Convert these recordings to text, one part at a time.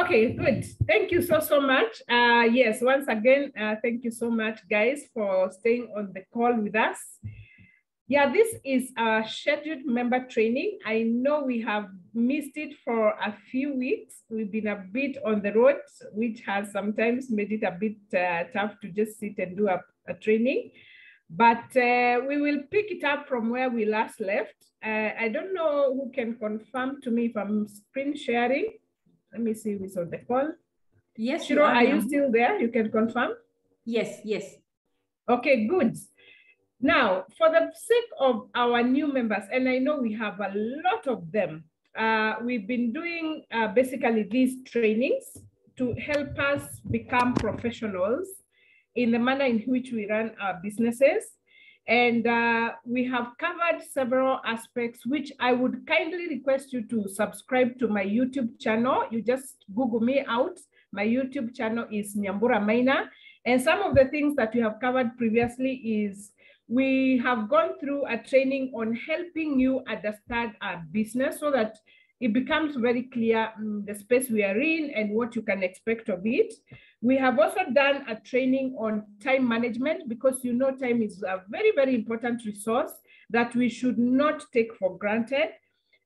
Okay, good. Thank you so much. Yes, once again, thank you so much, guys, for staying on the call with us. Yeah, this is a scheduled member training. I know we have missed it for a few weeks. We've been a bit on the road, which has sometimes made it a bit tough to just sit and do a training. But we will pick it up from where we last left. I don't know who can confirm to me if I'm screen sharing. Let me see who's on the call. Yes, Shiro, are you still there? You can confirm? Yes, yes. Okay, good. Now, for the sake of our new members, and I know we have a lot of them, we've been doing basically these trainings to help us become professionals in the manner in which we run our businesses. And we have covered several aspects, which I would kindly request you to subscribe to my YouTube channel. You just Google me out. My YouTube channel is Nyambura Maina. And some of the things that we have covered previously is we have gone through a training on helping you understand our business so that it becomes very clear the space we are in and what you can expect of it. We have also done a training on time management because you know time is a very, very important resource that we should not take for granted.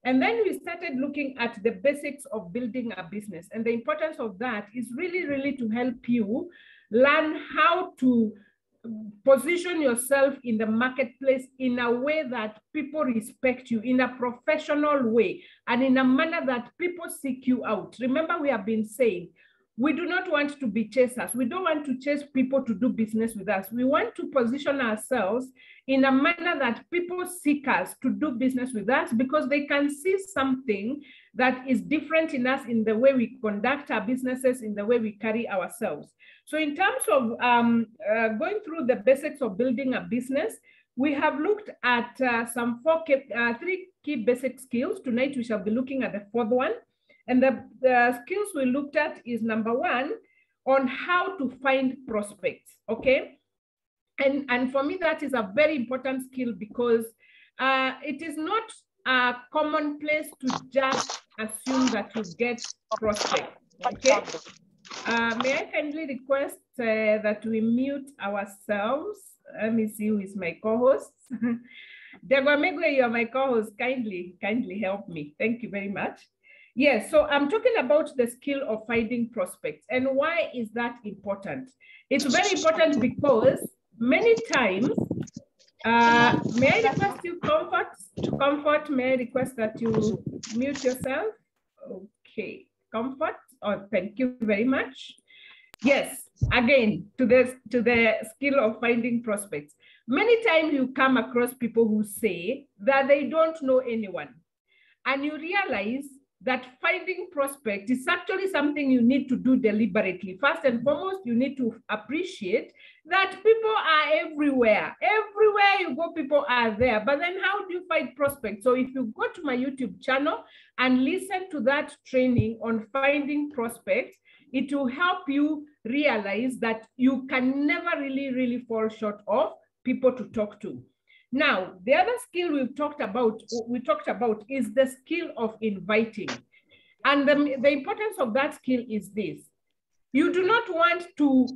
And then we started looking at the basics of building a business. And the importance of that is really, really to help you learn how to position yourself in the marketplace in a way that people respect you, in a professional way, and in a manner that people seek you out. Remember, we have been saying, we do not want to be chasers. We don't want to chase people to do business with us. We want to position ourselves in a manner that people seek us to do business with us because they can see something that is different in us, in the way we conduct our businesses, in the way we carry ourselves. So in terms of going through the basics of building a business, we have looked at three key basic skills. Tonight, we shall be looking at the fourth one. And the skills we looked at is number one, on how to find prospects, okay? And for me, that is a very important skill because it is not a commonplace to just assume that you get prospects, okay? May I kindly request that we mute ourselves? Let me see who is my co-host. Degwamegwe, you are my co-host. Kindly help me. Thank you very much. Yes, so I'm talking about the skill of finding prospects. And why is that important? It's very important because many times, may I request you Comfort, may I request that you mute yourself? Okay, Comfort, oh, thank you very much. Yes, again, to the skill of finding prospects. Many times you come across people who say that they don't know anyone, and you realize that finding prospects is actually something you need to do deliberately. First and foremost, you need to appreciate that people are everywhere. Everywhere you go, people are there. But then how do you find prospects? So if you go to my YouTube channel and listen to that training on finding prospects, it will help you realize that you can never really fall short of people to talk to. Now, the other skill we talked about is the skill of inviting. And the importance of that skill is this. You do not want to,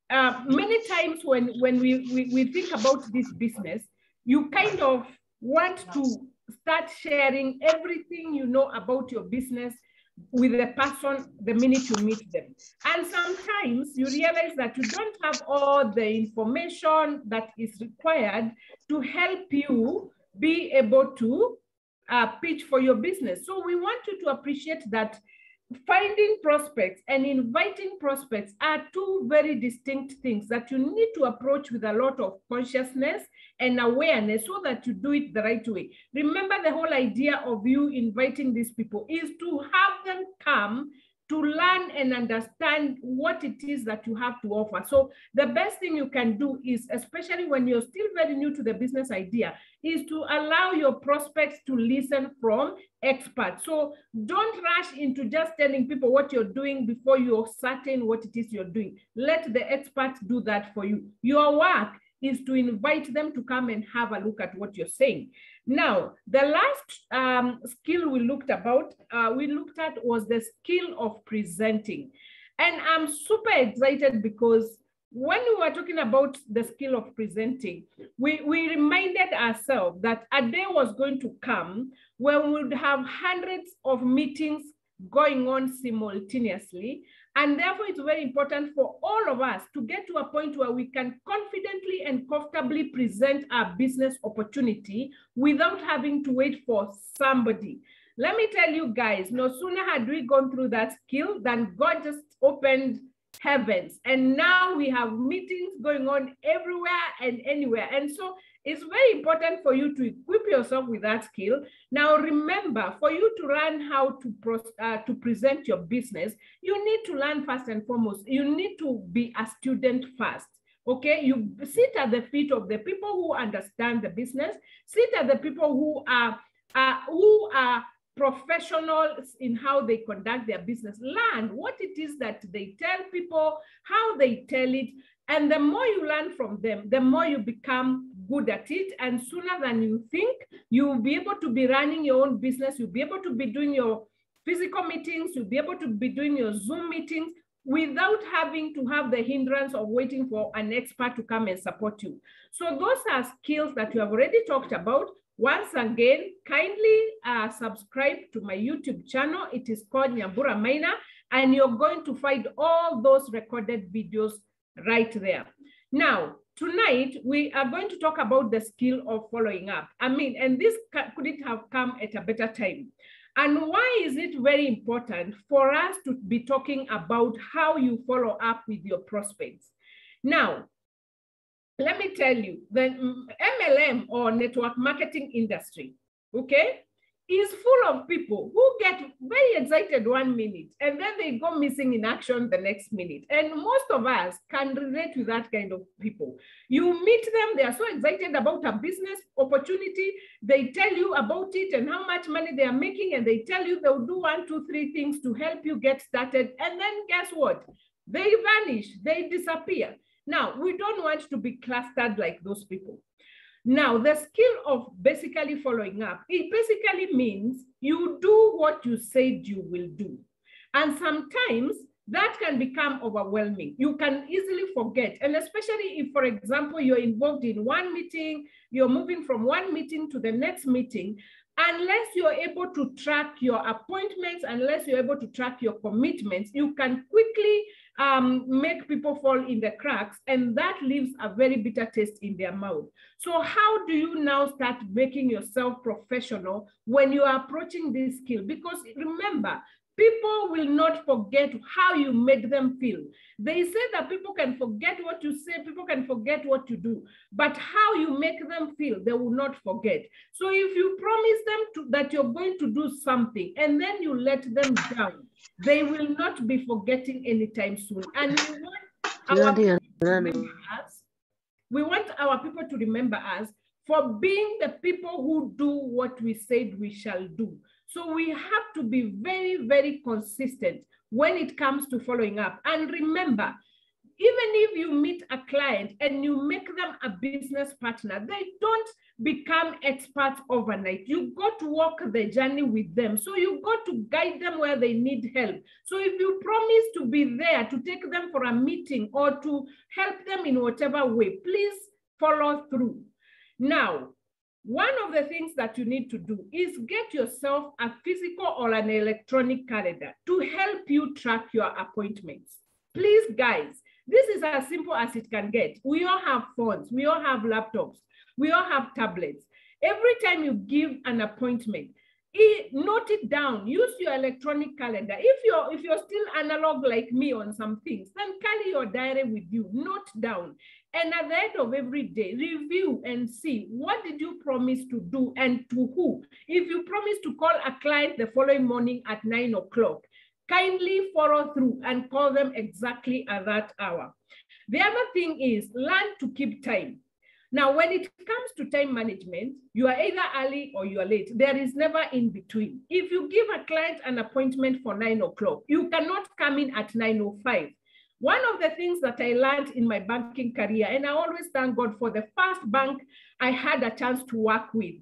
many times when we think about this business, you kind of want to start sharing everything you know about your business with the person the minute you meet them. And sometimes you realize that you don't have all the information that is required to help you be able to pitch for your business. So we want you to appreciate that finding prospects and inviting prospects are two very distinct things that you need to approach with a lot of consciousness and awareness so that you do it the right way. Remember, the whole idea of you inviting these people is to have them come to learn and understand what it is that you have to offer. So the best thing you can do is, especially when you're still very new to the business idea, is to allow your prospects to listen from experts. So don't rush into just telling people what you're doing before you're certain what it is you're doing. Let the experts do that for you. Your work is to invite them to come and have a look at what you're saying. Now, the last skill we looked at was the skill of presenting. And I'm super excited because when we were talking about the skill of presenting, we reminded ourselves that a day was going to come when we would have hundreds of meetings going on simultaneously. And therefore, it's very important for all of us to get to a point where we can confidently and comfortably present our business opportunity without having to wait for somebody. Let me tell you guys, no sooner had we gone through that skill than God just opened heavens. And now we have meetings going on everywhere and anywhere. And so it's very important for you to equip yourself with that skill. Now, remember, for you to learn how to present your business, you need to learn first and foremost. You need to be a student first. Okay, you sit at the feet of the people who understand the business. Sit at the people who are professionals in how they conduct their business. Learn what it is that they tell people, how they tell it, and the more you learn from them, the more you become good at it. And sooner than you think, you'll be able to be running your own business. You'll be able to be doing your physical meetings. You'll be able to be doing your Zoom meetings without having to have the hindrance of waiting for an expert to come and support you. So those are skills that we have already talked about. Once again, kindly subscribe to my YouTube channel. It is called Nyambura Maina, and you're going to find all those recorded videos right there. Now, tonight, we are going to talk about the skill of following up. And this couldn't have come at a better time. And why is it very important for us to be talking about how you follow up with your prospects? Now, let me tell you, the MLM or network marketing industry, okay, is full of people who get very excited 1 minute and then they go missing in action the next minute. And most of us can relate with that kind of people. You meet them, they are so excited about a business opportunity. They tell you about it and how much money they are making, and they tell you they'll do 1, 2, 3 things to help you get started. And then guess what? They vanish, they disappear. Now, we don't want to be clustered like those people. Now, the skill of basically following up, it basically means you do what you said you will do. And sometimes that can become overwhelming. You can easily forget. And especially if, for example, you're involved in one meeting, you're moving from one meeting to the next meeting, unless you're able to track your appointments, unless you're able to track your commitments, you can quickly make people fall in the cracks, and that leaves a very bitter taste in their mouth. So how do you now start making yourself professional when you are approaching this skill? Because remember, people will not forget how you made them feel. They say that people can forget what you say, people can forget what you do, but how you make them feel, they will not forget. So if you promise them that you're going to do something and then you let them down, they will not be forgetting anytime soon. And we want our people to remember us for being the people who do what we said we shall do. So we have to be very, very consistent when it comes to following up. And remember, even if you meet a client and you make them a business partner, they don't become experts overnight. You got to walk the journey with them. So you got to guide them where they need help. So if you promise to be there to take them for a meeting or to help them in whatever way, please follow through. Now, one of the things that you need to do is get yourself a physical or an electronic calendar to help you track your appointments. Please, guys, this is as simple as it can get. We all have phones, we all have laptops, we all have tablets. Every time you give an appointment, note it down, use your electronic calendar. If you're still analog like me on some things, then carry your diary with you, note down. And at the end of every day, review and see what did you promise to do and to who. If you promise to call a client the following morning at 9 o'clock, kindly follow through and call them exactly at that hour. The other thing is learn to keep time. Now, when it comes to time management, you are either early or you are late. There is never in between. If you give a client an appointment for 9 o'clock, you cannot come in at 9:05. One of the things that I learned in my banking career, and I always thank God for the first bank I had a chance to work with,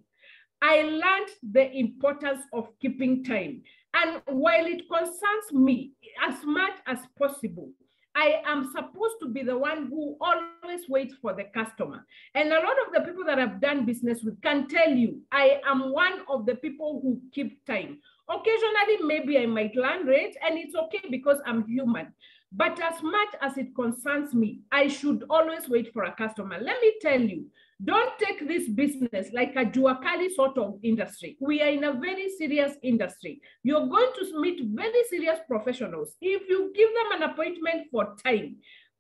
I learned the importance of keeping time. And while it concerns me as much as possible, I am supposed to be the one who always waits for the customer. And a lot of the people that I've done business with can tell you, I am one of the people who keep time. Occasionally, maybe I might learn late, and it's okay because I'm human. But as much as it concerns me, I should always wait for a customer. Let me tell you, don't take this business like a juakali sort of industry. We are in a very serious industry. You're going to meet very serious professionals. If you give them an appointment for time,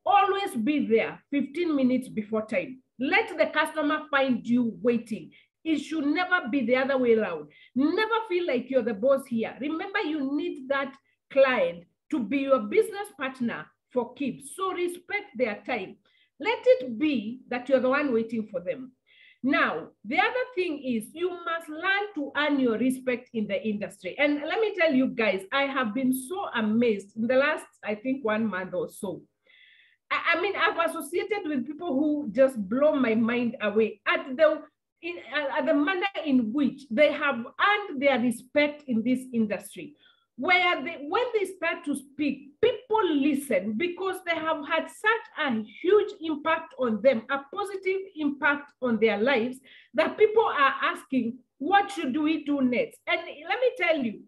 always be there 15 minutes before time. Let the customer find you waiting. It should never be the other way around. Never feel like you're the boss here. Remember, you need that client to be your business partner for keeps. So respect their time. Let it be that you're the one waiting for them. Now, the other thing is you must learn to earn your respect in the industry. And let me tell you guys, I have been so amazed in the last, I think, 1 month or so. I mean, I've associated with people who just blow my mind away at the manner in which they have earned their respect in this industry, where when they start to speak, people listen because they have had such a huge impact on them, a positive impact on their lives, that people are asking, what should we do next? And let me tell you,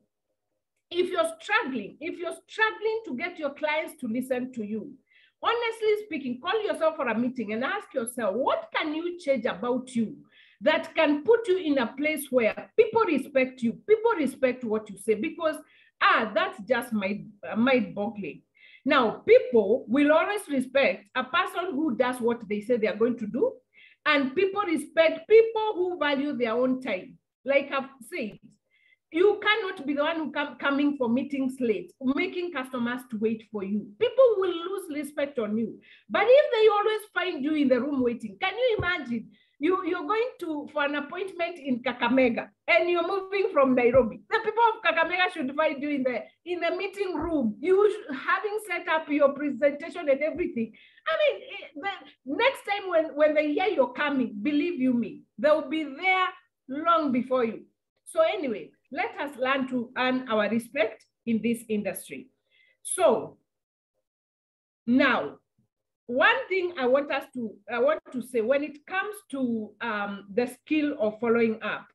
if you're struggling to get your clients to listen to you, honestly speaking, call yourself for a meeting and ask yourself, what can you change about you that can put you in a place where people respect you, people respect what you say? Because that's just mind-boggling. Now, people will always respect a person who does what they say they are going to do, and people respect people who value their own time. Like I've said, you cannot be the one who coming for meetings late, making customers to wait for you. People will lose respect on you. But if they always find you in the room waiting, can you imagine? You're going for an appointment in Kakamega and you're moving from Nairobi. The people of Kakamega should find you in the meeting room. Having set up your presentation and everything. I mean, the next time when they hear you're coming, believe you me, they'll be there long before you. So anyway, let us learn to earn our respect in this industry. So now, one thing I want to say when it comes to the skill of following up,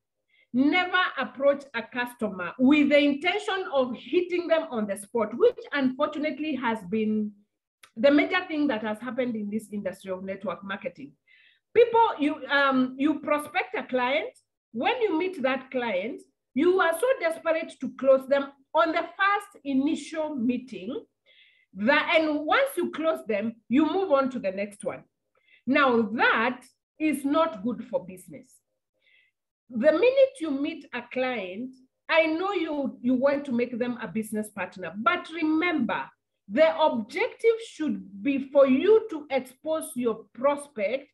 never approach a customer with the intention of hitting them on the spot, which unfortunately has been the major thing that has happened in this industry of network marketing. People, you prospect a client. When you meet that client, you are so desperate to close them on the first initial meeting, and once you close them, you move on to the next one. Now, that is not good for business. The minute you meet a client, I know you want to make them a business partner, but remember, the objective should be for you to expose your prospect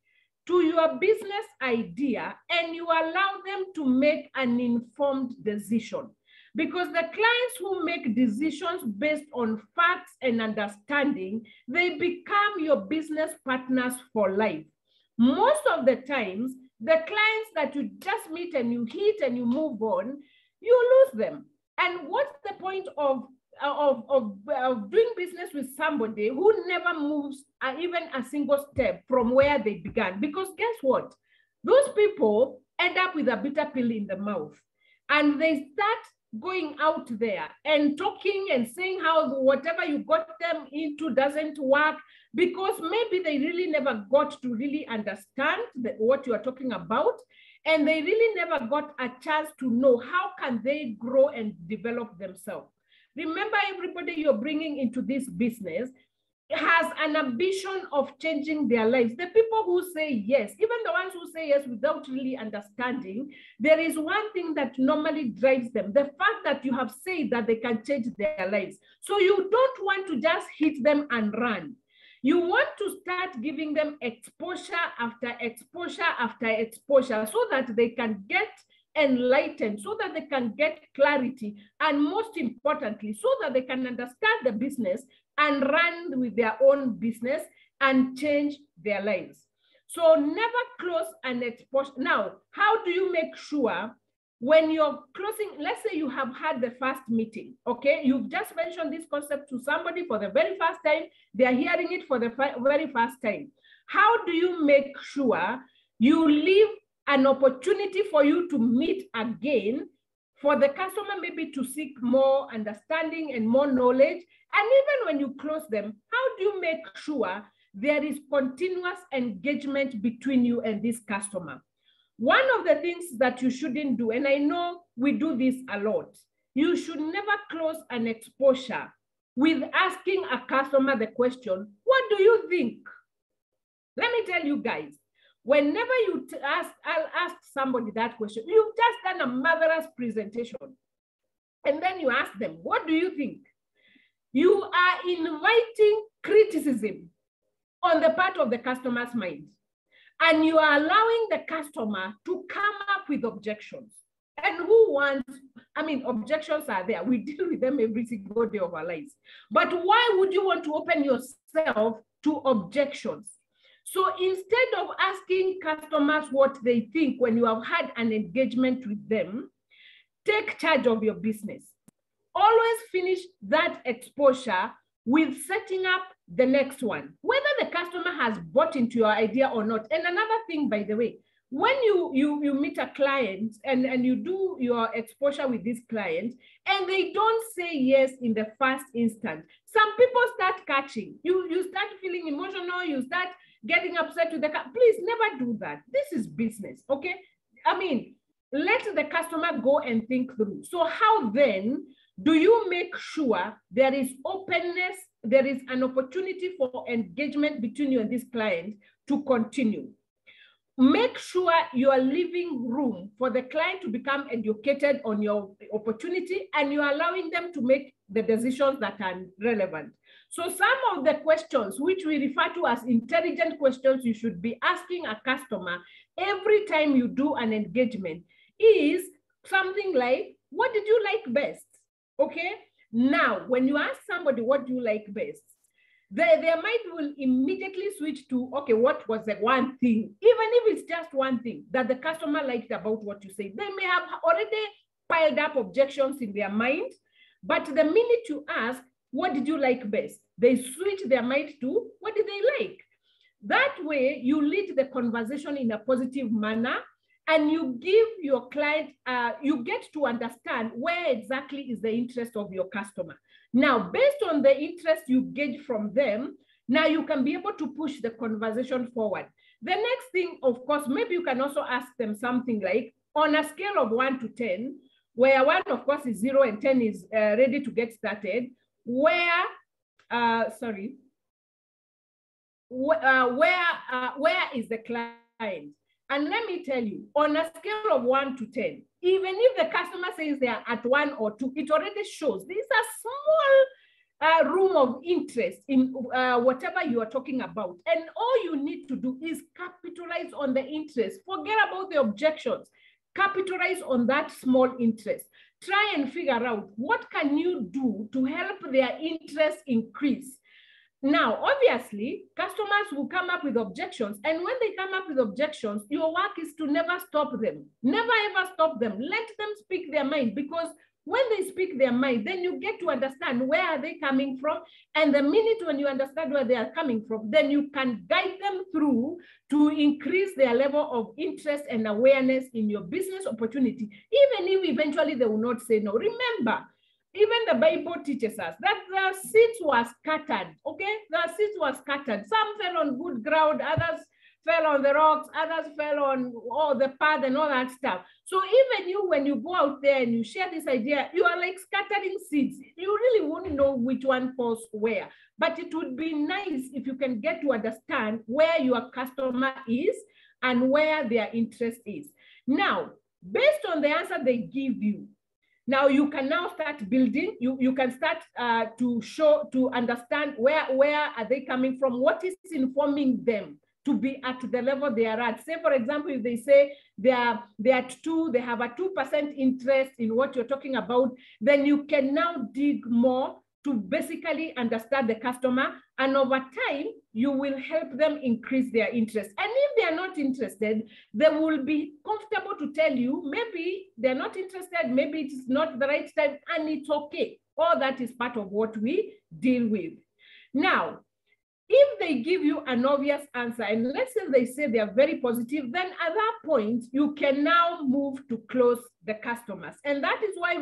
to your business idea, and you allow them to make an informed decision. Because the clients who make decisions based on facts and understanding, they become your business partners for life. Most of the times, the clients that you just meet and you hit and you move on, you lose them. And what's the point of doing business with somebody who never moves even a single step from where they began? Because guess what? Those people end up with a bitter pill in the mouth, and they start going out there and talking and saying how whatever you got them into doesn't work, because maybe they really never got to really understand what you are talking about, and they really never got a chance to know how can they grow and develop themselves. Remember, everybody you're bringing into this business has an ambition of changing their lives. The people who say yes, even the ones who say yes without really understanding, there is one thing that normally drives them: the fact that you have said that they can change their lives. So you don't want to just hit them and run. You want to start giving them exposure after exposure after exposure, so that they can get enlightened, so that they can get clarity, and most importantly, so that they can understand the business and run with their own business and change their lives. So never close an exposure. Now, how do you make sure when you're closing, let's say you have had the first meeting, okay? You've just mentioned this concept to somebody for the very first time. They're hearing it for the very first time. How do you make sure you leave an opportunity for you to meet again, for the customer maybe to seek more understanding and more knowledge? And even when you close them, how do you make sure there is continuous engagement between you and this customer? One of the things that you shouldn't do, and I know we do this a lot, you should never close an exposure with asking a customer the question, what do you think? Let me tell you guys, whenever you I'll ask somebody that question, you've just done a marvelous presentation, and then you ask them, what do you think? You are inviting criticism on the part of the customer's mind. And you are allowing the customer to come up with objections. And who wants, I mean, objections are there. We deal with them every single day of our lives. But why would you want to open yourself to objections? So instead of asking customers what they think when you have had an engagement with them, take charge of your business. Always finish that exposure with setting up the next one, whether the customer has bought into your idea or not. And another thing, by the way, when you meet a client and you do your exposure with this client and they don't say yes in the first instant, some people start catching. You start feeling emotional, you start getting upset with the customer. Please never do that. This is business, okay? I mean, let the customer go and think through. So how then do you make sure there is openness, there is an opportunity for engagement between you and this client to continue? Make sure you are leaving room for the client to become educated on your opportunity, and you're allowing them to make the decisions that are relevant. So some of the questions, which we refer to as intelligent questions you should be asking a customer every time you do an engagement, is something like, what did you like best? Okay, now when you ask somebody what do you like best, their mind will immediately switch to, okay, what was the one thing, even if it's just one thing that the customer liked about what you say. They may have already piled up objections in their mind, but the minute you ask, what did you like best, they switch their mind to, what did they like? That way, you lead the conversation in a positive manner, and you give your client, you get to understand where exactly is the interest of your customer. Now, based on the interest you gauge from them, now you can be able to push the conversation forward. The next thing, of course, maybe you can also ask them something like, on a scale of 1 to 10, where 1, of course, is 0 and 10 is ready to get started, where is the client? And let me tell you, on a scale of 1 to 10, even if the customer says they are at 1 or 2, it already shows there's a small room of interest in whatever you are talking about. And all you need to do is capitalize on the interest. Forget about the objections. Capitalize on that small interest. Try and figure out what can you do to help their interest increase. Now, obviously, customers will come up with objections. And when they come up with objections, your work is to never stop them. Never ever stop them. Let them speak their mind, because when they speak their mind, then you get to understand where are they coming from. And the minute when you understand where they are coming from, then you can guide them through to increase their level of interest and awareness in your business opportunity, even if eventually they will not say no. Remember, even the Bible teaches us that the seeds were scattered, okay? The seeds were scattered. Some fell on good ground, others fell on the rocks, others fell on the path and all that stuff. So even you, when you go out there and you share this idea, you are like scattering seeds. You really won't know which one falls where. But it would be nice if you can get to understand where your customer is and where their interest is. Now, based on the answer they give you, now you can now start building. You can start to understand where are they coming from, what is informing them to be at the level they are at. Say, for example, if they say they are at 2, they have a 2% interest in what you're talking about, then you can now dig more to basically understand the customer, and over time, you will help them increase their interest. And if they are not interested, they will be comfortable to tell you, maybe they're not interested, maybe it's not the right time, and it's okay. All that is part of what we deal with. Now, if they give you an obvious answer, and let's say they say they are very positive, then at that point, you can now move to close the customers. And that is why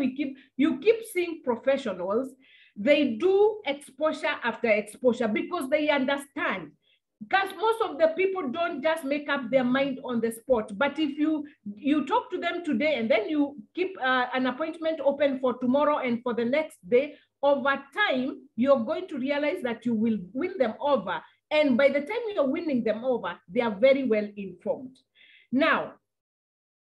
you keep seeing professionals, they do exposure after exposure because they understand. Because most of the people don't just make up their mind on the spot. But if you talk to them today and then you keep an appointment open for tomorrow and for the next day, over time, you're going to realize that you will win them over. And by the time you're winning them over, they are very well informed. Now,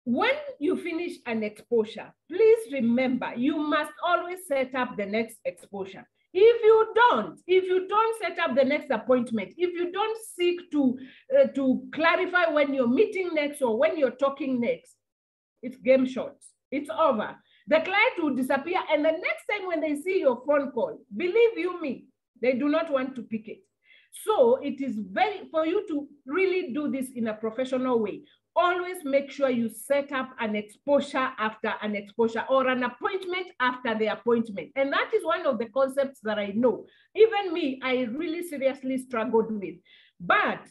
when you finish an exposure, please remember, you must always set up the next exposure. If you don't set up the next appointment, if you don't seek to clarify when you're meeting next or when you're talking next, it's game short. It's over. The client will disappear, and the next time when they see your phone call, believe you me, they do not want to pick it. So it is for you to really do this in a professional way. Always make sure you set up an exposure after an exposure or an appointment after the appointment. And that is one of the concepts that I know. Even me, I really seriously struggled with. But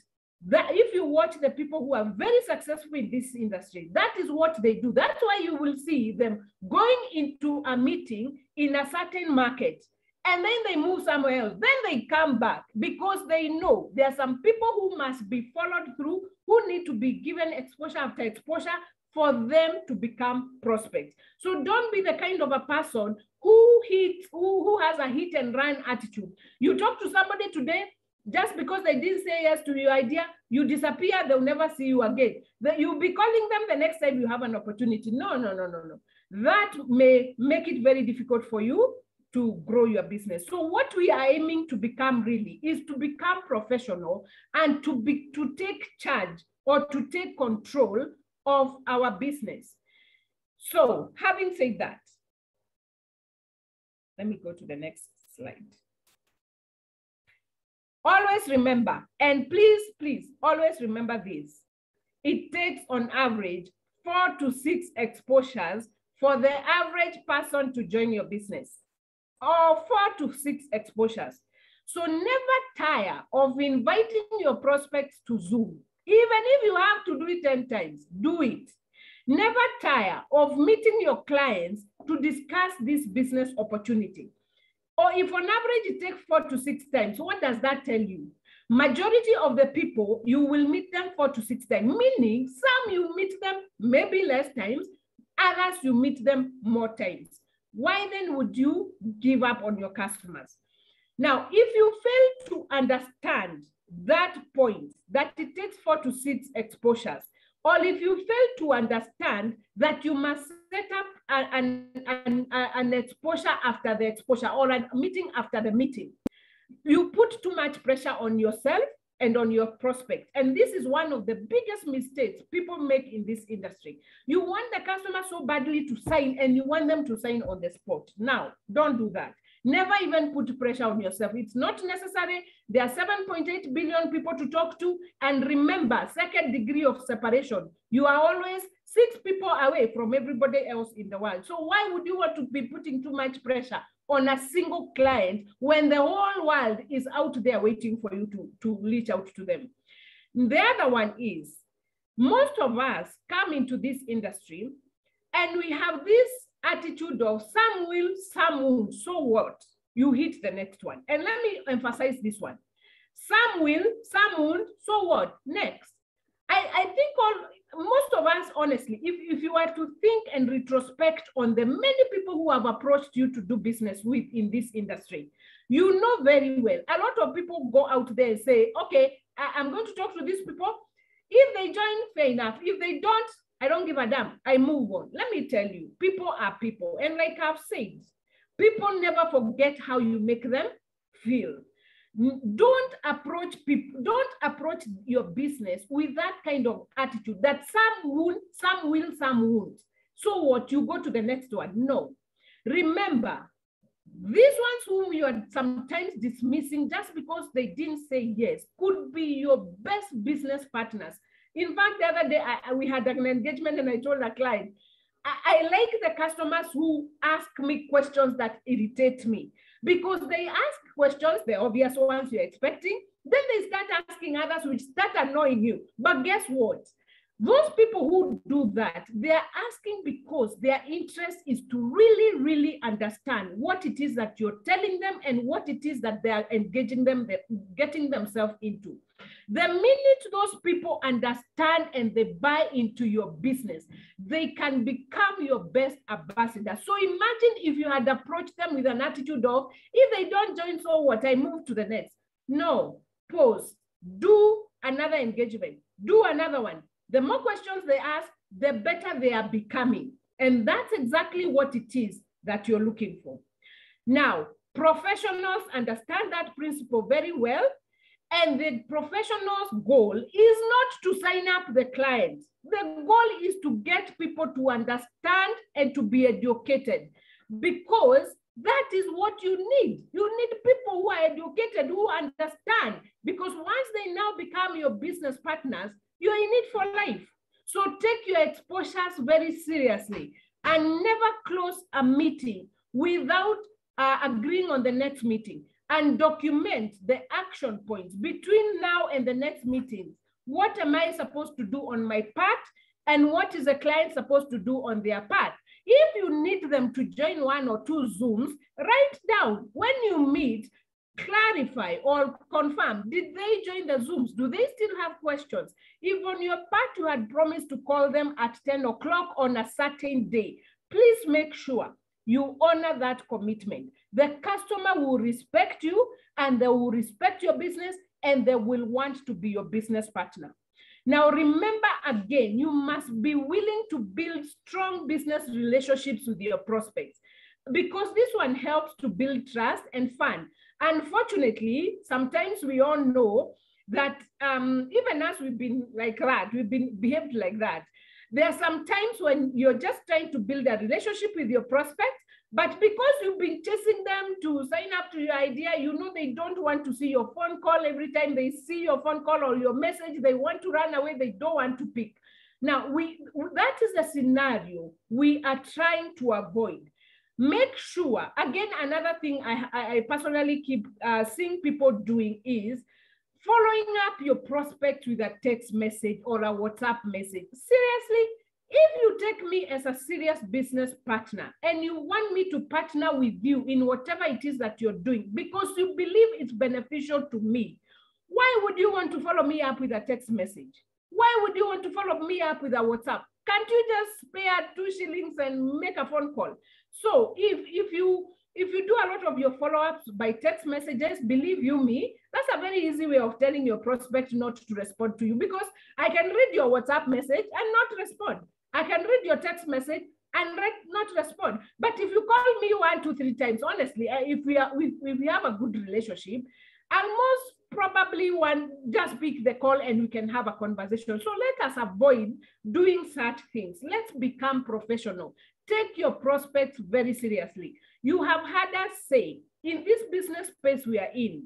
if you watch the people who are very successful in this industry, that is what they do. That's why you will see them going into a meeting in a certain market, and then they move somewhere else. Then they come back because they know there are some people who must be followed through, who need to be given exposure after exposure for them to become prospects. So don't be the kind of a person who has a hit and run attitude. You talk to somebody today, just because they didn't say yes to your idea, you disappear, they'll never see you again. You'll be calling them the next time you have an opportunity. No. That may make it very difficult for you to grow your business. So what we are aiming to become really is to become professional and to take charge or to take control of our business. So having said that, let me go to the next slide. Always remember, and please always remember this. It takes on average 4 to 6 exposures for the average person to join your business, or 4 to 6 exposures. So never tire of inviting your prospects to Zoom. Even if you have to do it 10 times, do it. Never tire of meeting your clients to discuss this business opportunity. Or if on average it takes 4 to 6 times, what does that tell you? Majority of the people, you will meet them 4 to 6 times, meaning some you meet them maybe less times, others you meet them more times. Why then would you give up on your customers? Now, if you fail to understand that point, that it takes 4 to 6 exposures, or if you fail to understand that you must set up an exposure after the exposure or a meeting after the meeting, you put too much pressure on yourself and on your prospect. And this is one of the biggest mistakes people make in this industry. You want the customer so badly to sign, and you want them to sign on the spot. Now, don't do that. Never even put pressure on yourself. It's not necessary. There are 7.8 billion people to talk to. And remember, second degree of separation. You are always 6 people away from everybody else in the world. So why would you want to be putting too much pressure on a single client when the whole world is out there waiting for you to reach out to them? The other one is, most of us come into this industry and we have this attitude of some will, some won't. So what? You hit the next one. And let me emphasize this one. Some will, some won't. So what? Next. I think most of us, honestly, if you were to think and retrospect on the many people who have approached you to do business with in this industry, you know very well, a lot of people go out there and say, okay, I'm going to talk to these people. If they join, fair enough. If they don't, I don't give a damn. I move on. Let me tell you, people are people. And like I've said, people never forget how you make them feel. Don't approach your business with that kind of attitude that some will, some won't. So what? You go to the next one? No. Remember, These ones whom you are sometimes dismissing just because they didn't say yes could be your best business partners. In fact, the other day, we had an engagement and I told a client, I like the customers who ask me questions that irritate me, because they ask questions, the obvious ones you're expecting, then they start asking others which start annoying you. But guess what? Those people who do that, they are asking because their interest is to really, really understand what it is that you're telling them and what it is that they are engaging them, getting themselves into. The minute those people understand and they buy into your business, they can become your best ambassador. So imagine if you had approached them with an attitude of, if they don't join, so what, I move to the next. No, pause, do another engagement, do another one. The more questions they ask, the better they are becoming. And that's exactly what it is that you're looking for. Now, professionals understand that principle very well. And the professional's goal is not to sign up the client. The goal is to get people to understand and to be educated, because that is what you need. You need people who are educated, who understand, because once they now become your business partners, you're in it for life. So take your exposures very seriously and never close a meeting without agreeing on the next meeting, and document the action points between now and the next meeting. What am I supposed to do on my part? And what is the client supposed to do on their part? If you need them to join 1 or 2 Zooms, write down when you meet, clarify or confirm, did they join the Zooms? Do they still have questions? If on your part you had promised to call them at 10 o'clock on a certain day, please make sure you honor that commitment. The customer will respect you and they will respect your business and they will want to be your business partner. Now, remember again, you must be willing to build strong business relationships with your prospects, because this one helps to build trust and fun. Unfortunately, sometimes we all know that even as we've been like that, we've been behaved like that. There are some times when you're just trying to build a relationship with your prospect, but because you've been chasing them to sign up to your idea, you know they don't want to see your phone call. Every time they see your phone call or your message, they want to run away, they don't want to pick. Now, that is the scenario we are trying to avoid. Make sure, again, another thing I personally keep seeing people doing is following up your prospect with a text message or a WhatsApp message. Seriously, if you take me as a serious business partner and you want me to partner with you in whatever it is that you're doing because you believe it's beneficial to me, why would you want to follow me up with a text message? Why would you want to follow me up with a WhatsApp? Can't you just spare 2 shillings and make a phone call? So if you do a lot of your follow-ups by text messages, believe you me, that's a very easy way of telling your prospect not to respond to you, because I can read your WhatsApp message and not respond. I can read your text message and not respond. But if you call me 1, 2, 3 times, honestly, if we have a good relationship, I'll most probably just pick the call and we can have a conversation. So let us avoid doing such things. Let's become professional. Take your prospects very seriously. You have heard us say, in this business space we are in,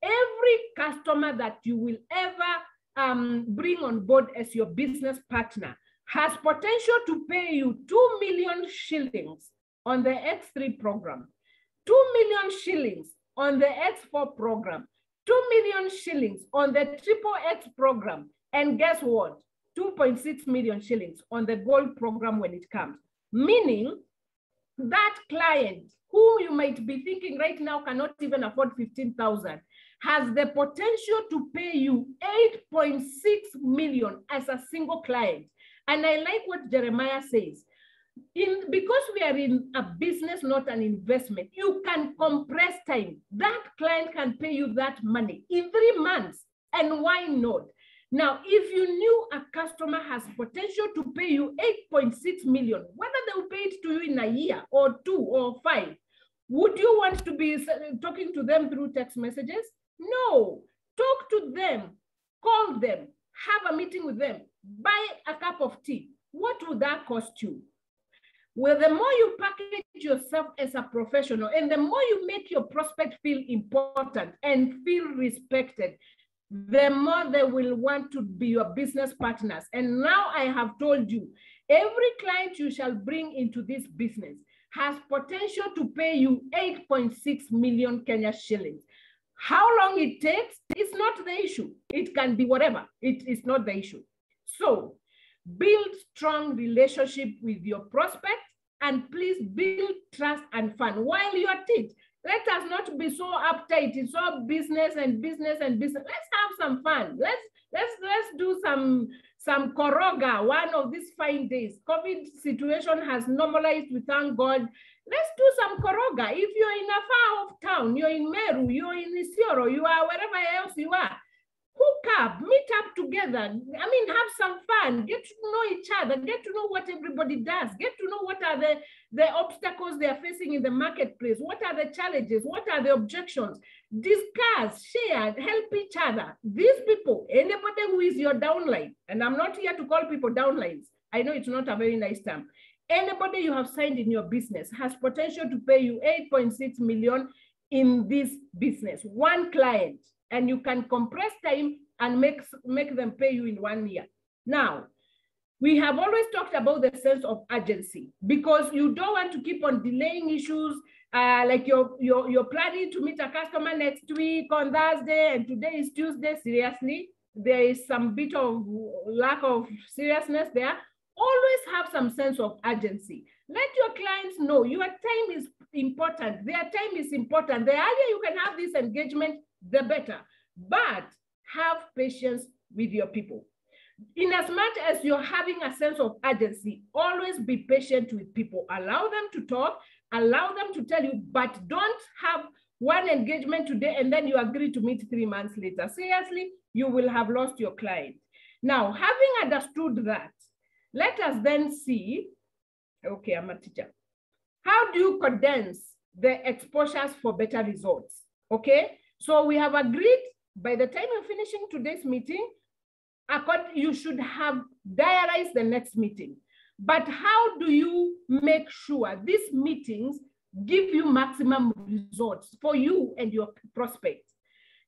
every customer that you will ever bring on board as your business partner has potential to pay you 2 million shillings on the X3 program, 2 million shillings on the X4 program, 2 million shillings on the Triple X program, and guess what? 2.6 million shillings on the Gold program when it comes. Meaning that client who you might be thinking right now cannot even afford 15,000 has the potential to pay you 8.6 million as a single client. And I like what Jeremiah says. Because we are in a business, not an investment, you can compress time. That client can pay you that money in 3 months. And why not? Now, if you knew a customer has potential to pay you 8.6 million, whether they will pay it to you in a year or 2 or 5, would you want to be talking to them through text messages? No. Talk to them, call them, have a meeting with them, buy a cup of tea. What would that cost you? Well, the more you package yourself as a professional and the more you make your prospect feel important and feel respected, the more they will want to be your business partners. And now I have told you, every client you shall bring into this business has potential to pay you 8.6 million Kenya shillings. How long it takes is not the issue. It can be whatever. It is not the issue. So build strong relationship with your prospects and please build trust and fun while you are at it. Let us not be so uptight. It's all business and business and business. Let's have some fun. Let's do some koroga one of these fine days. COVID situation has normalized, we thank God. Let's do some koroga. If you're in a far off town, you're in Meru, you're in Isiolo, you are wherever else you are, hook up, meet up together. I mean, have some fun, get to know each other, get to know what everybody does, get to know what are the obstacles they are facing in the marketplace, what are the challenges, what are the objections, discuss, share, help each other. These people, anybody who is your downline, and I'm not here to call people downlines, I know it's not a very nice term. Anybody you have signed in your business has potential to pay you 8.6 million in this business, one client. And you can compress time and make them pay you in 1 year. Now, we have always talked about the sense of urgency because you don't want to keep on delaying issues. Like you're planning to meet a customer next week on Thursday and today is Tuesday. Seriously, there is some bit of lack of seriousness there. Always have some sense of urgency. Let your clients know your time is important. Their time is important. The earlier you can have this engagement, the better. But have patience with your people. In as much as you're having a sense of urgency, always be patient with people. Allow them to talk, allow them to tell you, but don't have one engagement today and then you agree to meet 3 months later. Seriously, you will have lost your client. Now, having understood that, let us then see, okay, I'm a teacher. How do you condense the exposures for better results? Okay, so we have agreed by the time you're finishing today's meeting, you should have diarized the next meeting. But how do you make sure these meetings give you maximum results for you and your prospects?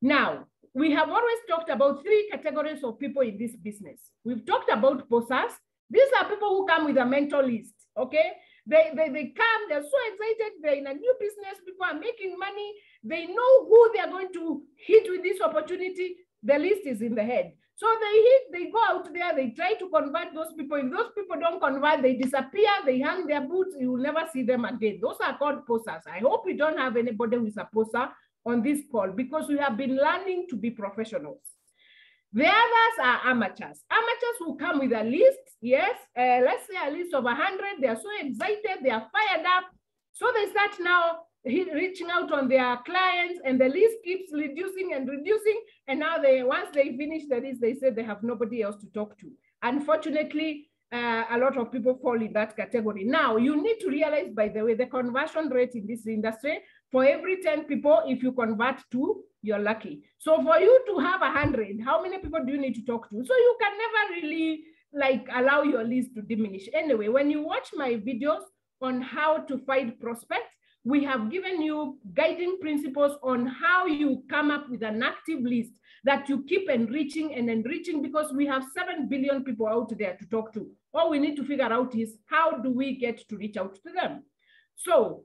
Now, we have always talked about 3 categories of people in this business. We've talked about posers. These are people who come with a mental list, okay? They come, they're so excited, they're in a new business, people are making money, they know who they're going to hit with this opportunity, the list is in the head. So they go out there, they try to convert those people. If those people don't convert, they disappear, they hang their boots, you will never see them again. Those are called posers. I hope we don't have anybody who is a poser on this call because we have been learning to be professionals. The others are amateurs. Amateurs who come with a list, yes, let's say a list of 100, they are so excited, they are fired up. So they start now reaching out on their clients and the list keeps reducing and reducing. And now once they finish the list, they say they have nobody else to talk to. Unfortunately, a lot of people fall in that category. Now, you need to realize, by the way, the conversion rate in this industry, for every 10 people, if you convert 2, you're lucky. So for you to have 100, how many people do you need to talk to? So you can never really allow your list to diminish. Anyway, when you watch my videos on how to find prospects, we have given you guiding principles on how you come up with an active list that you keep enriching and enriching because we have 7 billion people out there to talk to. All we need to figure out is how do we get to reach out to them? So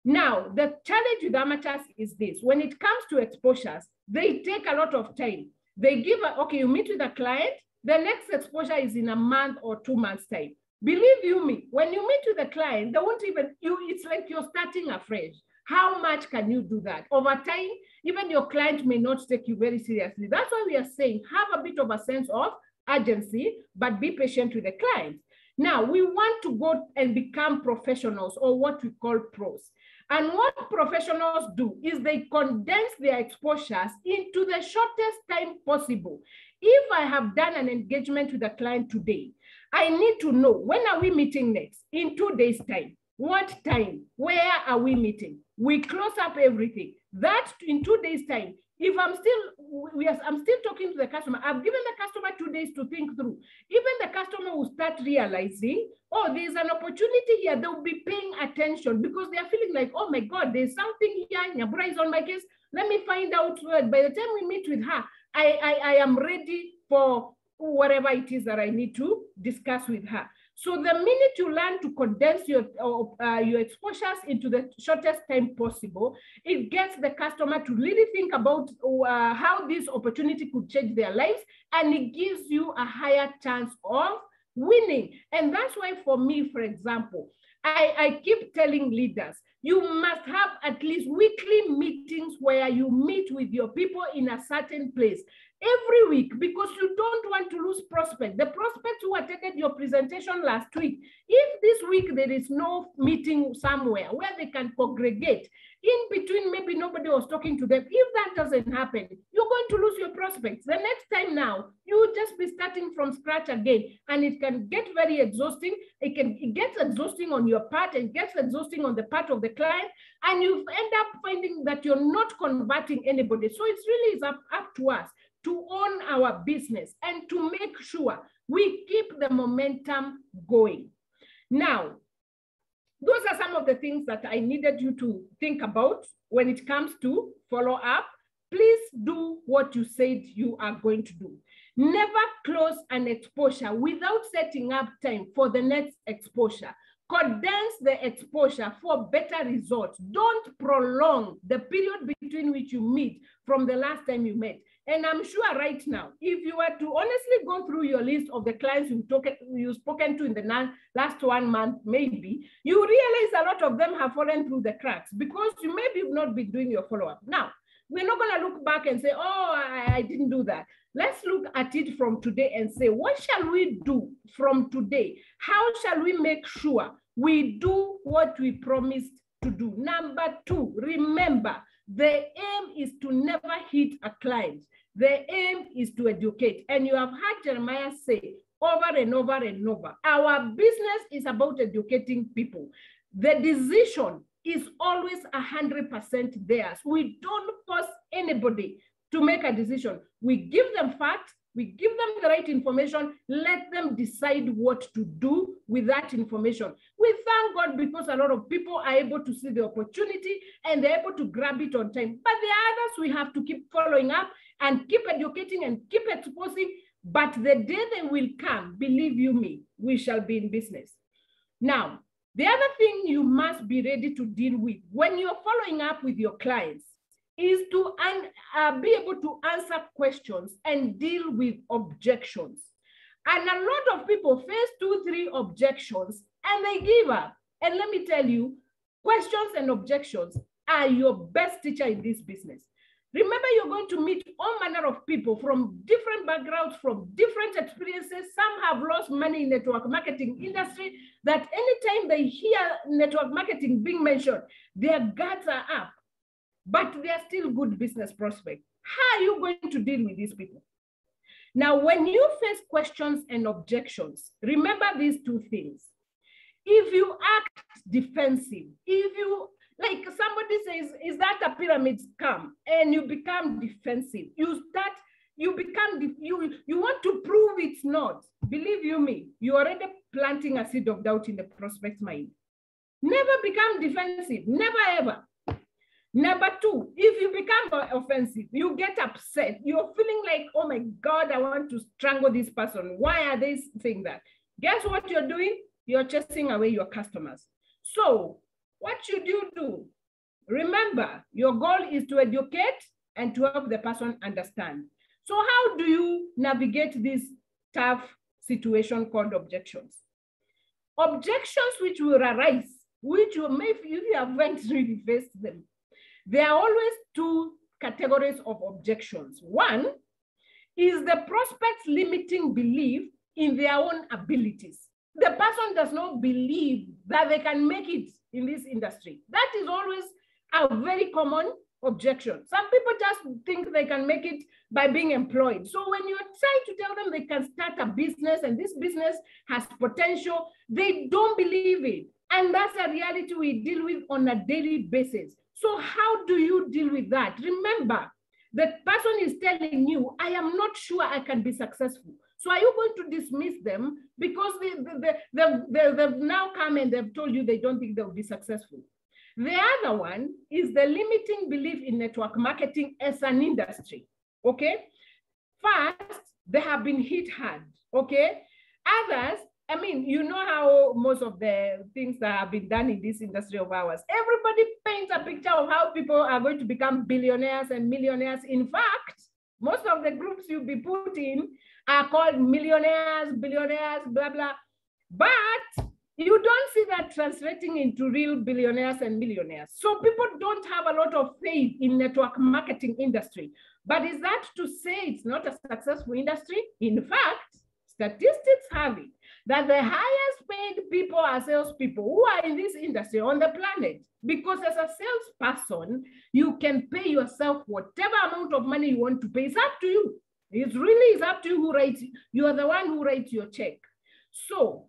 now the challenge with amateurs is this. When it comes to exposures, they take a lot of time. They give, okay, you meet with a client, the next exposure is in a month or 2 months time. Believe you me, when you meet with a client, they won't even, it's like you're starting afresh. How much can you do that? Over time, even your client may not take you very seriously. That's why we are saying have a bit of a sense of urgency, but be patient with the client. Now, we want to go and become professionals, or what we call pros. And what professionals do is they condense their exposures into the shortest time possible. If I have done an engagement with a client today, I need to know, when are we meeting next? In 2 days' time. What time? Where are we meeting? we close up everything. That in 2 days' time, if I'm still talking to the customer, I've given the customer 2 days to think through. Even the customer will start realizing, oh, there's an opportunity here. They'll be paying attention because they're feeling like, oh my God, there's something here. Nyambura is on my case. Let me find out. By the time we meet with her, I am ready for whatever it is that I need to discuss with her. So the minute you learn to condense your exposures into the shortest time possible, it gets the customer to really think about how this opportunity could change their lives, and it gives you a higher chance of winning. And that's why for me, for example, I keep telling leaders, you must have at least weekly meetings where you meet with your people in a certain place every week, because you don't want to lose prospects. The prospects who attended your presentation last week, if this week there is no meeting somewhere where they can congregate, in between maybe nobody was talking to them, if that doesn't happen, you're going to lose your prospects. The next time now, you will just be starting from scratch again, and it can get very exhausting. It gets exhausting on your part, and gets exhausting on the part of the client, and you end up finding that you're not converting anybody. So it's really up to us to own our business and to make sure we keep the momentum going. Now, those are some of the things that I needed you to think about when it comes to follow up. Please do what you said you are going to do. Never close an exposure without setting up time for the next exposure. Condense the exposure for better results. Don't prolong the period between which you meet from the last time you met. And I'm sure right now, if you were to honestly go through your list of the clients you've spoken to in the last 1 month, maybe, you realize a lot of them have fallen through the cracks because you maybe not be doing your follow-up. Now, we're not going to look back and say, oh, I didn't do that. Let's look at it from today and say, what shall we do from today? How shall we make sure we do what we promised to do? Number 2, remember, the aim is to never hit a client. The aim is to educate. And you have heard Jeremiah say over and over and over, our business is about educating people. The decision is always 100% theirs. We don't force anybody to make a decision. We give them facts, we give them the right information, let them decide what to do with that information. We thank God because a lot of people are able to see the opportunity and they're able to grab it on time. But the others, we have to keep following up and keep educating and keep exposing. But the day they will come, believe you me, we shall be in business. Now, the other thing you must be ready to deal with when you're following up with your clients is to be able to answer questions and deal with objections. And a lot of people face 2-3 objections and they give up. And let me tell you, questions and objections are your best teacher in this business. Remember, you're going to meet all manner of people from different backgrounds, from different experiences. Some have lost money in network marketing industry that anytime they hear network marketing being mentioned, their guards are up. But they're still good business prospects. How are you going to deal with these people? Now, when you face questions and objections, remember these 2 things. If you act defensive, if you, like somebody says, is that a pyramid scam? And you become defensive. You want to prove it's not. Believe you me, you're already planting a seed of doubt in the prospect's mind. Never become defensive, never ever. Number 2, if you become offensive, you get upset. You're feeling like, oh my God, I want to strangle this person. Why are they saying that? Guess what you're doing? You're chasing away your customers. So what should you do? Remember, your goal is to educate and to help the person understand. So how do you navigate this tough situation called objections? Objections which will arise, which you may, if you haven't really faced them, there are always 2 categories of objections. One is the prospect's limiting belief in their own abilities. The person does not believe that they can make it in this industry. That is always a very common objection. Some people just think they can make it by being employed. So when you're trying to tell them they can start a business and this business has potential, they don't believe it. And that's a reality we deal with on a daily basis. So how do you deal with that? Remember, the person is telling you, I am not sure I can be successful. So are you going to dismiss them because they've now come and they've told you they don't think they'll be successful? The other one is the limiting belief in network marketing as an industry, okay? First, they have been hit hard, okay? Others, I mean, you know how most of the things that have been done in this industry of ours, everybody paints a picture of how people are going to become billionaires and millionaires. In fact, most of the groups you'll be put in are called millionaires, billionaires, blah, blah. But you don't see that translating into real billionaires and millionaires. So people don't have a lot of faith in network marketing industry. But is that to say it's not a successful industry? In fact, statistics have it that the highest paid people are salespeople who are in this industry on the planet. Because as a salesperson, you can pay yourself whatever amount of money you want to pay. It's up to you. It really is up to you who writes. You are the one who writes your check. So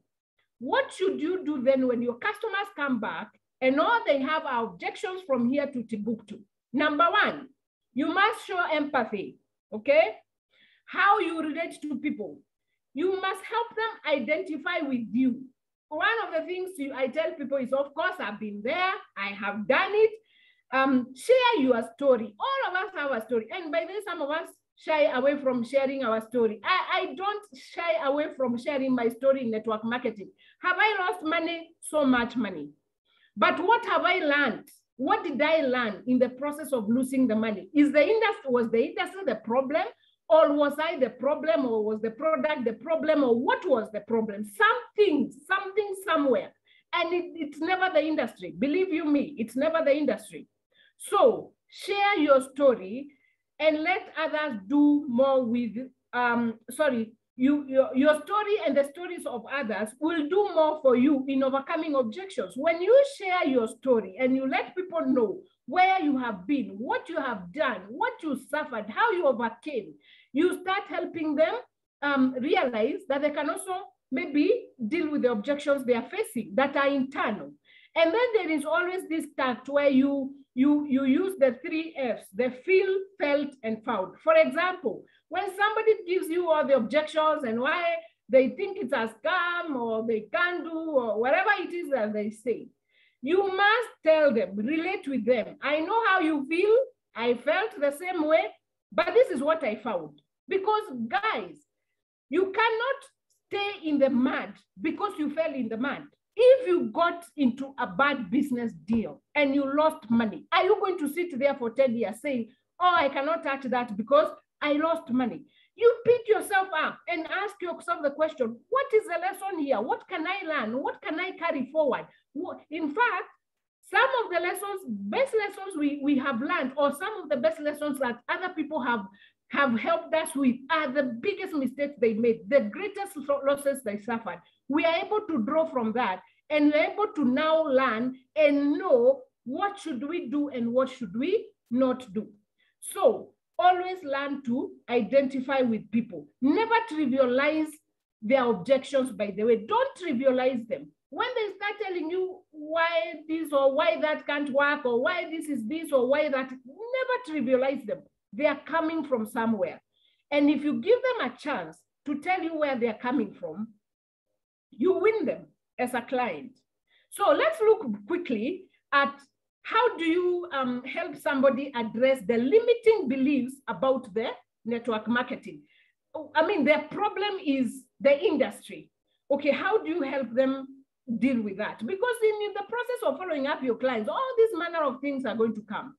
what should you do then when your customers come back and all they have are objections from here to Timbuktu? Number one, you must show empathy, okay? How you relate to people. You must help them identify with you. One of the things I tell people is, of course, I've been there, I have done it. Share your story. All of us have a story. And by this, some of us shy away from sharing our story. I don't shy away from sharing my story in network marketing. Have I lost money? So much money. But what have I learned? What did I learn in the process of losing the money? Was the industry the problem? Or was I the problem? Or was the product the problem? Or what was the problem? Something somewhere. And it's never the industry. Believe you me, it's never the industry. So share your story and let others do more with, your story and the stories of others will do more for you in overcoming objections. When you share your story and you let people know where you have been, what you have done, what you suffered, how you overcame, you start helping them realize that they can also maybe deal with the objections they are facing that are internal. And then there is always this tact where you use the 3 F's, the feel, felt, and found. For example, when somebody gives you all the objections and why they think it's a scam or they can't do or whatever it is that they say, you must tell them, relate with them. I know how you feel. I felt the same way, but this is what I found. Because guys, you cannot stay in the mud because you fell in the mud. If you got into a bad business deal and you lost money, are you going to sit there for 10 years saying, oh, I cannot touch that because I lost money? You pick yourself up and ask yourself the question, what is the lesson here? What can I learn? What can I carry forward? In fact, some of the lessons, best lessons we have learned, or some of the best lessons that other people have helped us with are the biggest mistakes they made, the greatest losses they suffered. We are able to draw from that and we're able to now learn and know what should we do and what should we not do. So always learn to identify with people. Never trivialize their objections, by the way. Don't trivialize them. When they start telling you why this or why that can't work or why this is this or why that, never trivialize them. They are coming from somewhere. And if you give them a chance to tell you where they're coming from, you win them as a client. So let's look quickly at how do you help somebody address the limiting beliefs about the network marketing. I mean, their problem is the industry. Okay, how do you help them deal with that? Because in the process of following up your clients, all these manner of things are going to come.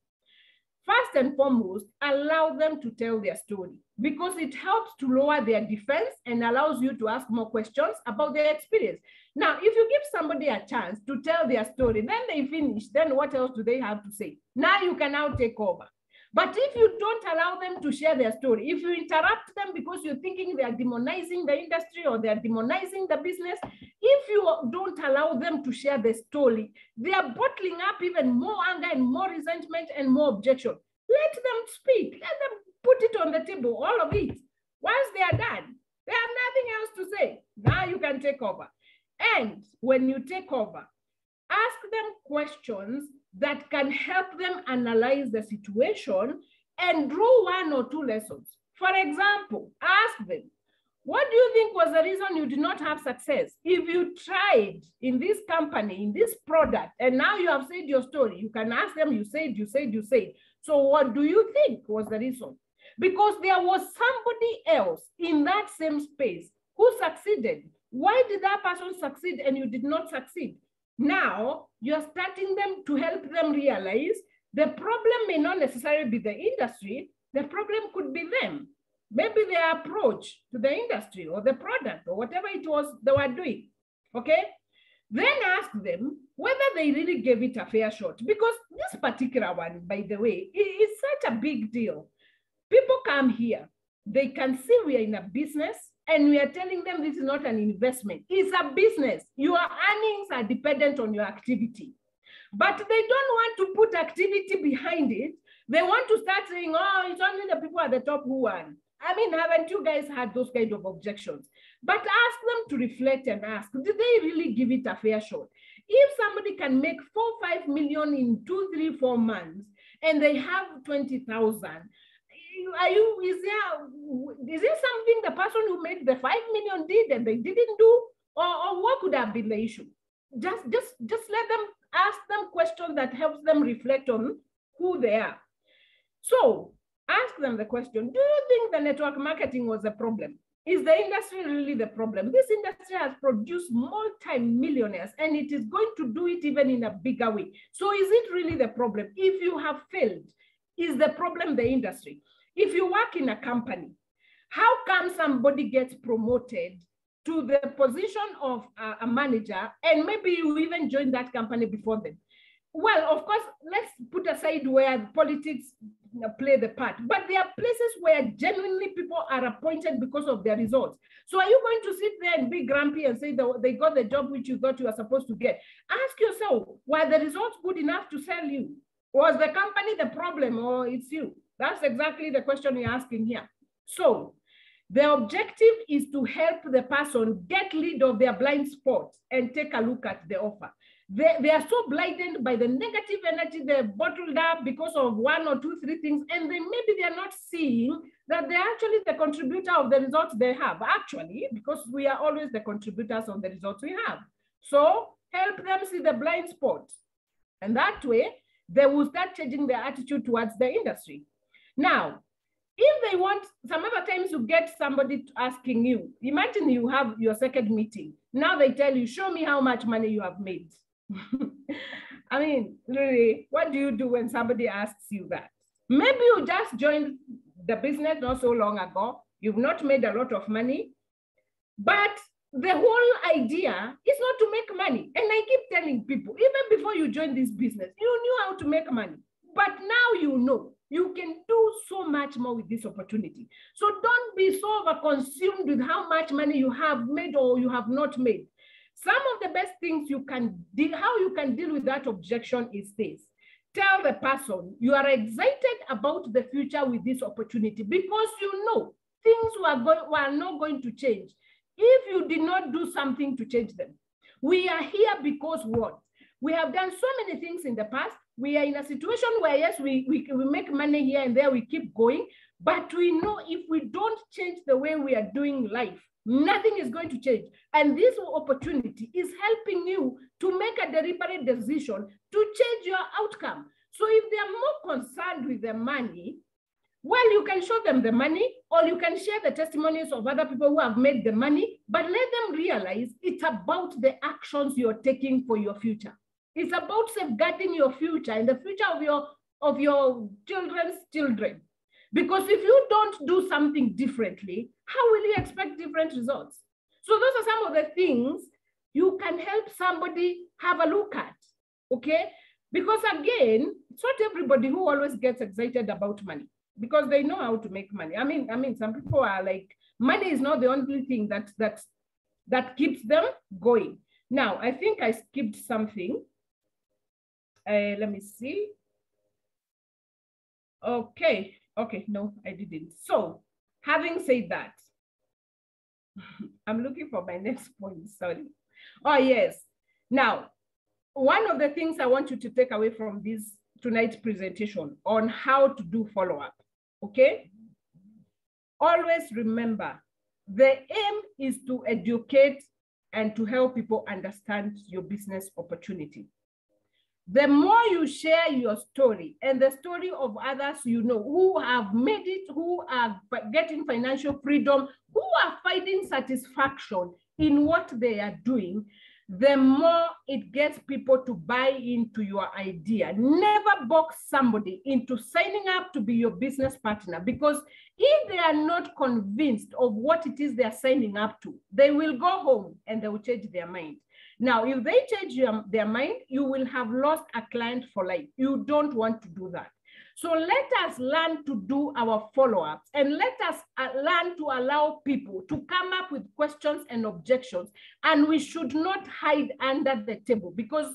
First and foremost, allow them to tell their story because it helps to lower their defense and allows you to ask more questions about their experience. Now, if you give somebody a chance to tell their story, then they finish, then what else do they have to say? Now you can now take over. But if you don't allow them to share their story, if you interrupt them because you're thinking they are demonizing the industry or they are demonizing the business, if you don't allow them to share the story, they are bottling up even more anger and more resentment and more objection. Let them speak. Let them put it on the table, all of it. Once they are done, they have nothing else to say. Now you can take over. And when you take over, ask them questions that can help them analyze the situation and draw one or two lessons. For example, ask them, what do you think was the reason you did not have success? If you tried in this company, in this product, and now you have said your story, you can ask them, you said. So what do you think was the reason? Because there was somebody else in that same space who succeeded. Why did that person succeed and you did not succeed? Now you're starting them to help them realize the problem may not necessarily be the industry, the problem could be them. Maybe their approach to the industry or the product or whatever it was they were doing, okay? Then ask them whether they really gave it a fair shot, because this particular one, by the way, is such a big deal. People come here, they can see we are in a business and we are telling them this is not an investment, it's a business. Your earnings are dependent on your activity. But they don't want to put activity behind it. They want to start saying, oh, it's only the people at the top who won. I mean, haven't you guys had those kind of objections? But ask them to reflect and ask, did they really give it a fair shot? If somebody can make 4, 5 million in 2, 3, 4 months, and they have 20,000, is there something the person who made the 5 million did and they didn't do? Or what could have been the issue? Just let them ask them questions that helps them reflect on who they are. So ask them the question, do you think the network marketing was a problem? Is the industry really the problem? This industry has produced multi-millionaires and it is going to do it even in a bigger way. So is it really the problem? If you have failed, is the problem the industry? If you work in a company, how come somebody gets promoted to the position of a manager and maybe you even joined that company before them? Well, of course, let's put aside where politics play the part, but there are places where genuinely people are appointed because of their results. So are you going to sit there and be grumpy and say they got the job which you thought you were supposed to get? Ask yourself, were the results good enough to sell you? Was the company the problem or it's you? That's exactly the question you're asking here. So the objective is to help the person get rid of their blind spots and take a look at the offer. They are so blinded by the negative energy, they're bottled up because of 1 or 2, 3 things, and maybe they're not seeing that they're actually the contributor of the results they have, actually, because we are always the contributors of the results we have. So help them see the blind spots. And that way, they will start changing their attitude towards the industry. Now, if they want, some other times you get somebody asking you, imagine you have your second meeting. Now they tell you, show me how much money you have made. I mean, really, what do you do when somebody asks you that? Maybe you just joined the business not so long ago. You've not made a lot of money, but the whole idea is not to make money. And I keep telling people, even before you joined this business, you knew how to make money, but now you know you can do so much more with this opportunity. So don't be so overconsumed with how much money you have made or you have not made. Some of the best things you can deal, how you can deal with that objection is this. Tell the person you are excited about the future with this opportunity because you know things were not going to change if you did not do something to change them. We are here because what? We have done so many things in the past. We are in a situation where, yes, we make money here and there, we keep going, but we know if we don't change the way we are doing life, nothing is going to change. And this opportunity is helping you to make a deliberate decision to change your outcome. So if they are more concerned with the money, well, you can show them the money or you can share the testimonies of other people who have made the money, but let them realize it's about the actions you're taking for your future. It's about safeguarding your future and the future of your children's children. Because if you don't do something differently, how will you expect different results? So those are some of the things you can help somebody have a look at, okay? Because again, it's not everybody who always gets excited about money because they know how to make money. I mean, some people are like, money is not the only thing that keeps them going. Now, I think I skipped something. Let me see. Okay, no, I didn't. So, having said that, I'm looking for my next point, sorry. Oh, yes. Now, one of the things I want you to take away from this tonight's presentation on how to do follow-up, okay? Always remember, the aim is to educate and to help people understand your business opportunity. The more you share your story and the story of others you know who have made it, who are getting financial freedom, who are finding satisfaction in what they are doing, the more it gets people to buy into your idea. Never box somebody into signing up to be your business partner, because if they are not convinced of what it is they're signing up to, they will go home and they will change their mind. Now, if they change their mind, you will have lost a client for life. You don't want to do that. So let us learn to do our follow-ups, and let us learn to allow people to come up with questions and objections. And we should not hide under the table, because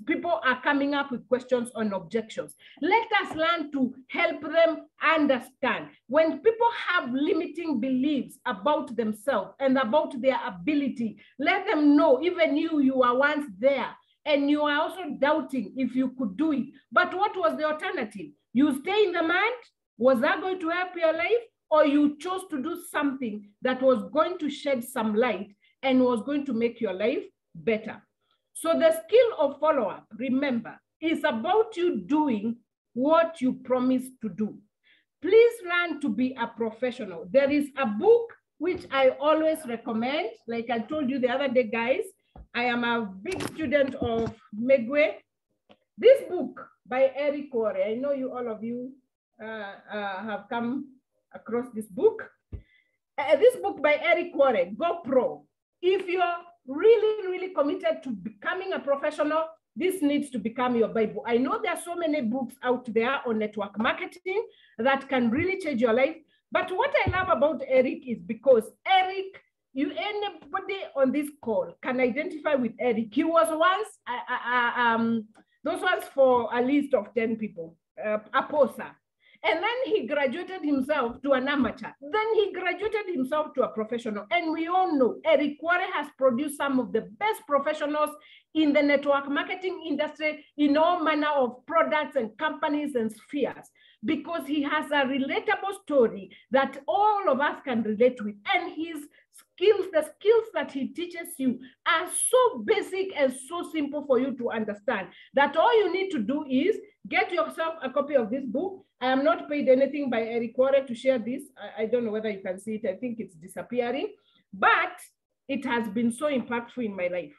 people are coming up with questions and objections. Let us learn to help them understand. When people have limiting beliefs about themselves and about their ability, let them know, even you are once there, and you are also doubting if you could do it. But what was the alternative? You stay in the mud? Was that going to help your life? Or you chose to do something that was going to shed some light and was going to make your life better? So the skill of follow-up, remember, is about you doing what you promised to do. Please learn to be a professional. There is a book which I always recommend. Like I told you the other day, guys, I am a big student of Megwe. This book by Eric Quarry, I know all of you have come across this book. This book by Eric Quarry, Go Pro. If you're really, really committed to becoming a professional, this needs to become your Bible. I know there are so many books out there on network marketing that can really change your life. But what I love about Eric is because Eric, anybody on this call can identify with Eric. He was once, those ones for a list of 10 people, a poster. And then he graduated himself to an amateur. Then he graduated himself to a professional. And we all know Eric Quarry has produced some of the best professionals in the network marketing industry, in all manner of products and companies and spheres, because he has a relatable story that all of us can relate with. And his skills, the skills that he teaches you are so basic and so simple for you to understand that all you need to do is get yourself a copy of this book. I am not paid anything by Eric Quarry to share this. I don't know whether you can see it. I think it's disappearing, but it has been so impactful in my life.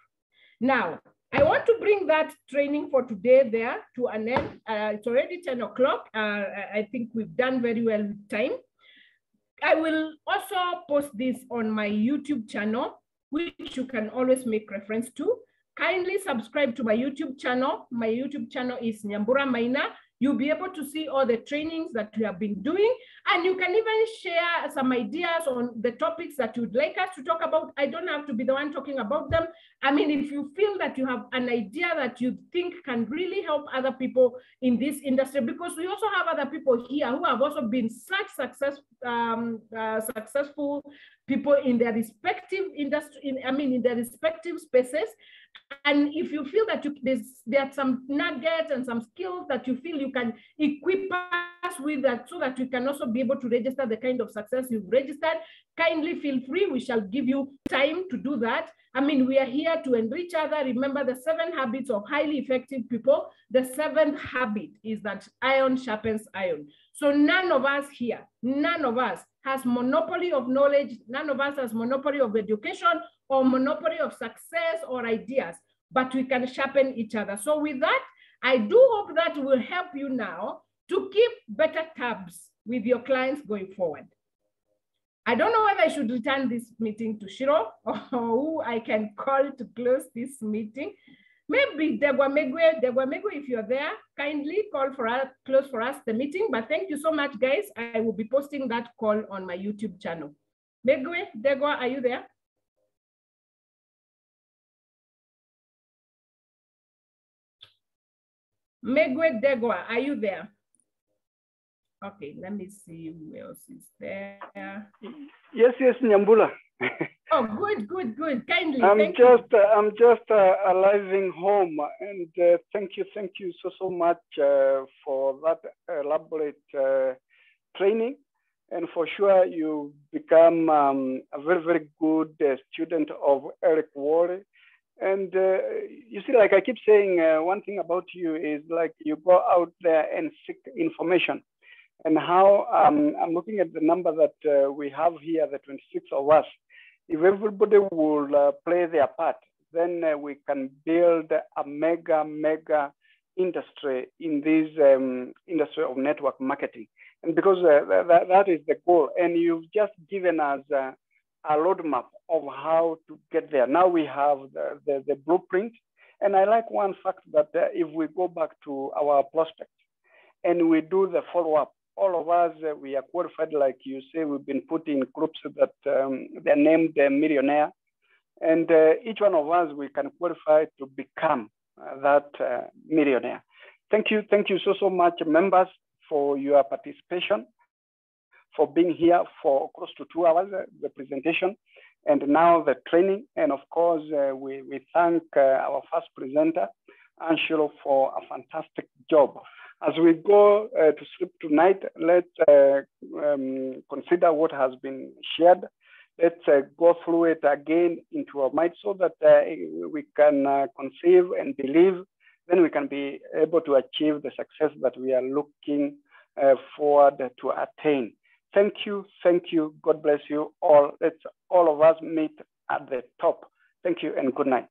Now, I want to bring that training for today there to an end. It's already 10 o'clock. I think we've done very well with time. I will also post this on my YouTube channel, which you can always make reference to. Kindly subscribe to my YouTube channel. My YouTube channel is Nyambura Maina. You'll be able to see all the trainings that we have been doing, and you can even share some ideas on the topics that you'd like us to talk about. I don't have to be the one talking about them. I mean, if you feel that you have an idea that you think can really help other people in this industry, because we also have other people here who have also been such successful people in their respective industry, in their respective spaces. And if you feel that there are some nuggets and some skills that you feel you can equip us with, that so that we can also be able to register the kind of success you've registered, kindly feel free. We shall give you time to do that. I mean, we are here to enrich other. Remember the 7 habits of highly effective people. The 7th habit is that iron sharpens iron. So none of us here, none of us has monopoly of knowledge. None of us has monopoly of education or monopoly of success or ideas, but we can sharpen each other. So with that, I do hope that will help you now to keep better tabs with your clients going forward. I don't know whether I should return this meeting to Shiro or who I can call to close this meeting. Maybe Degwa Megwe, if you're there, kindly call for us, close for us the meeting. But thank you so much, guys. I will be posting that call on my YouTube channel. Megwe, Degwa, are you there? Megwe, Degwa, are you there? Okay, let me see who else is there. Yes, Nyambula. Oh, good, good, good. Kindly. I'm just arriving home, and thank you so much for that elaborate training, and for sure you become a very good student of Eric Worre. And you see, like I keep saying, one thing about you is like you go out there and seek information. And how I'm looking at the number that we have here, the 26 of us. If everybody will play their part, then we can build a mega industry in this industry of network marketing. And because that is the goal. And you've just given us a roadmap of how to get there. Now we have the blueprint. And I like one fact that if we go back to our prospects and we do the follow-up, all of us, we are qualified, like you say, we've been put in groups that they're named millionaire. And each one of us, we can qualify to become that millionaire. Thank you so much, members, for your participation, for being here for close to 2 hours, the presentation, and now the training. And of course, we thank our first presenter, Angelo, for a fantastic job. As we go to sleep tonight, let's consider what has been shared. Let's go through it again into our mind so that we can conceive and believe. Then we can be able to achieve the success that we are looking forward to attain. Thank you. God bless you all. Let's all of us meet at the top. Thank you and good night.